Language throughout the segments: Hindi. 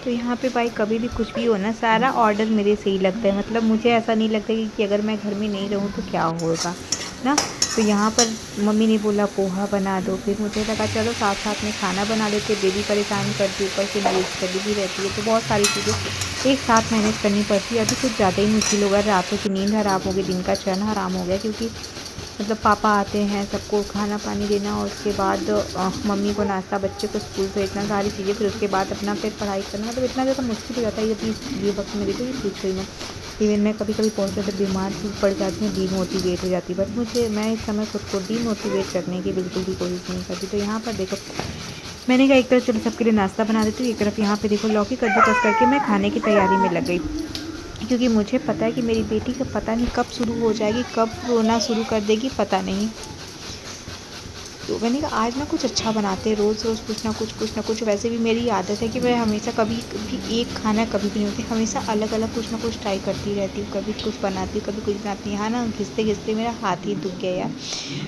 तो यहाँ पे भाई कभी भी कुछ भी हो ना, सारा ऑर्डर मेरे से ही लगता है। मतलब मुझे ऐसा नहीं लगता कि अगर मैं घर में नहीं रहूँ तो क्या होगा ना। तो यहाँ पर मम्मी ने बोला पोहा बना दो, फिर मुझे लगा चलो साथ साथ में खाना बना लेते, बेबी परेशान करती, ऊपर से मेरी स्टडी भी रहती है, तो बहुत सारी चीज़ें एक साथ मैनेज करनी पड़ती है। अभी कुछ ज़्यादा ही मुश्किल होगा, रातों की नींद हराम हो गई, दिन का चैन हराम हो गया, क्योंकि मतलब पापा आते हैं, सबको खाना पानी देना, और उसके बाद मम्मी को नाश्ता, बच्चे को स्कूल भेजना, सारी चीज़ें, फिर उसके बाद अपना फिर पढ़ाई करना, मतलब इतना ज़्यादा मुश्किल हो जाता है ये वक्त मेरे लिए, पूछो ही मत। इवन मैं कभी कभी बहुत ज़्यादा बीमार भी पड़ जाती हूँ, डीमोटिवेट हो जाती है, बट मैं इस समय खुद को डीमोटिवेट करने की बिल्कुल भी कोशिश नहीं करती। तो यहाँ पर देखो मैंने कहा एक तरफ चलो सबके लिए नाश्ता बना देती हूँ, एक तरफ यहाँ पे देखो लौकी कद्दूकस करके मैं खाने की तैयारी में लग गई, क्योंकि मुझे पता है कि मेरी बेटी का पता नहीं कब शुरू हो जाएगी, कब रोना शुरू कर देगी, पता नहीं। तो मैंने कहा आज ना कुछ अच्छा बनाते हैं, रोज़ रोज़ कुछ ना कुछ। वैसे भी मेरी आदत है कि मैं हमेशा कभी भी एक खाना कभी भी नहीं होती, हमेशा अलग अलग कुछ ना कुछ ट्राई करती रहती हूँ, कभी कुछ बनाती हूँ, कभी कुछ बनाती हूँ। यहाँ ना घिसते घिसते मेरा हाथ ही दुख गया यार।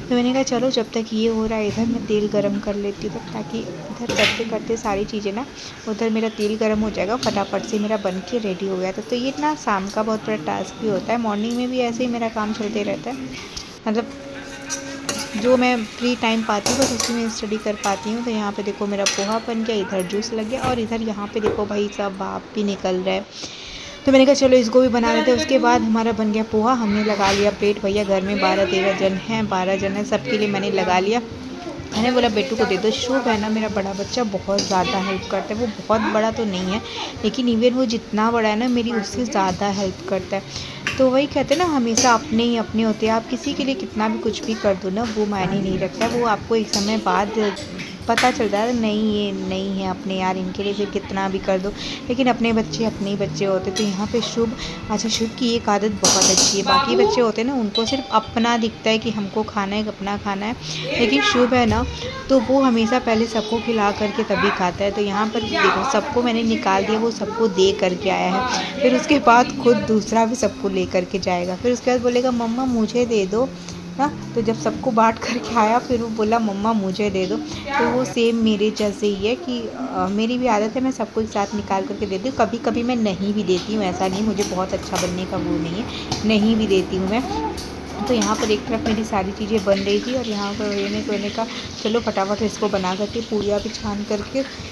तो मैंने कहा चलो जब तक ये हो रहा है इधर मैं तेल गर्म कर लेती हूँ, ताकि इधर करते करते सारी चीज़ें ना, उधर मेरा तेल गर्म हो जाएगा, फटाफट से मेरा बन के रेडी हो गया था। तो ये ना शाम का बहुत बड़ा टास्क भी होता है, मॉर्निंग में भी ऐसे ही मेरा काम चलते रहता है। मतलब जो मैं फ्री टाइम पाती हूँ बस उसी में स्टडी कर पाती हूँ। तो यहाँ पे देखो मेरा पोहा बन गया, इधर जूस लग गया, और इधर यहाँ पे देखो भाई साहब भाप भी निकल रहा है। तो मैंने कहा चलो इसको भी बना लेते हैं। उसके बाद हमारा बन गया पोहा, हमने लगा लिया प्लेट। भैया घर में 12-13 जन हैं, 12 जन हैं, सबके लिए मैंने लगा लिया। मैंने बोला बेटू को दे दो। शुभ है ना मेरा बड़ा बच्चा, बहुत ज़्यादा हेल्प करता है। वो बहुत बड़ा तो नहीं है, लेकिन इवन वो जितना बड़ा है ना मेरी उससे ज़्यादा हेल्प करता है। तो वही कहते हैं ना, हमेशा अपने ही अपने होते हैं। आप किसी के लिए कितना भी कुछ भी कर दो ना, वो मायने नहीं रखता, वो आपको एक समय बाद पता चलता है नहीं ये नहीं है अपने यार, इनके लिए फिर कितना भी कर दो, लेकिन अपने बच्चे अपने ही बच्चे होते। तो यहाँ पे शुभ, अच्छा शुभ की एक आदत बहुत अच्छी है। बाकी बच्चे होते हैं ना उनको सिर्फ अपना दिखता है कि हमको खाना है, अपना खाना है, लेकिन शुभ है ना तो वो हमेशा पहले सबको खिला करके तभी खाता है। तो यहाँ पर देखो सबको मैंने निकाल दिया, वो सबको दे करके आया है, फिर उसके बाद खुद दूसरा भी सबको ले करके जाएगा, फिर उसके बाद बोलेगा मम्मा मुझे दे दो ना। तो जब सबको बांट करके आया फिर वो बोला मम्मा मुझे दे दो। तो वो सेम मेरे जैसे ही है कि मेरी भी आदत है, मैं सबको एक साथ निकाल करके देती हूँ। कभी कभी मैं नहीं भी देती हूँ, ऐसा नहीं मुझे बहुत अच्छा बनने का वो नहीं है, नहीं भी देती हूँ मैं। तो यहाँ पर एक तरफ मेरी सारी चीज़ें बन रही थी, और यहाँ पर मैंने का चलो फटाफट इसको बना करके पूड़ियाँ भी छान करके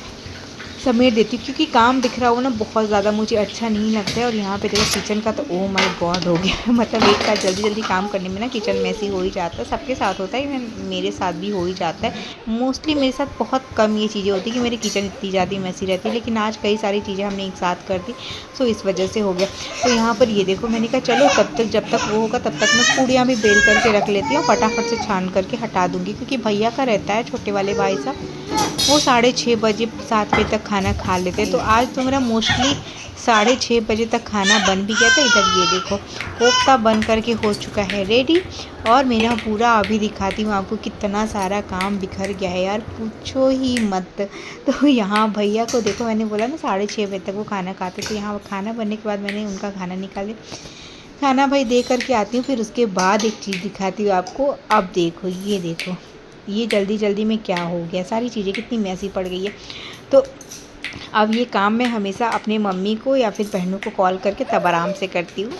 समेट देती हूँ, क्योंकि काम बिखरा हुआ ना बहुत ज़्यादा मुझे अच्छा नहीं लगता है। और यहाँ पे देखो किचन का तो ओ माय गॉड हो गया मतलब एक साथ जल्दी जल्दी काम करने में ना किचन मैसी हो ही जाता है, सबके साथ होता है, मेरे साथ भी हो ही जाता है। मोस्टली मेरे साथ बहुत कम ये चीज़ें होती कि मेरी किचन इतनी ज़्यादा मैसी रहती है, लेकिन आज कई सारी चीज़ें हमने एक साथ कर दी, सो इस वजह से हो गया। तो यहाँ पर ये देखो मैंने कहा चलो तब तक जब तक वो होगा तब तक मैं पूड़ियाँ भी बेल करके रख लेती हूँ, फटाफट से छान करके हटा दूँगी, क्योंकि भैया का रहता है छोटे वाले भाई साहब, वो 6:30 बजे 7 बजे तक खाना खा लेते हैं। तो आज तो मेरा मोस्टली 6:30 बजे तक खाना बन भी गया था। इधर ये देखो कोफ्ता बन करके हो चुका है रेडी, और मेरा पूरा अभी दिखाती हूँ आपको कितना सारा काम बिखर गया है यार, पूछो ही मत। तो यहाँ भैया को देखो, मैंने बोला ना 6:30 बजे तक वो खाना खाते, तो यहाँ खाना बनने के बाद मैंने उनका खाना निकाले, खाना भाई दे करके आती हूँ, फिर उसके बाद एक चीज़ दिखाती हूँ आपको। अब देखो ये देखो ये जल्दी जल्दी में क्या हो गया, सारी चीज़ें कितनी मैसी पड़ गई है। तो अब ये काम मैं हमेशा अपने मम्मी को या फिर बहनों को कॉल करके तब आराम से करती हूँ।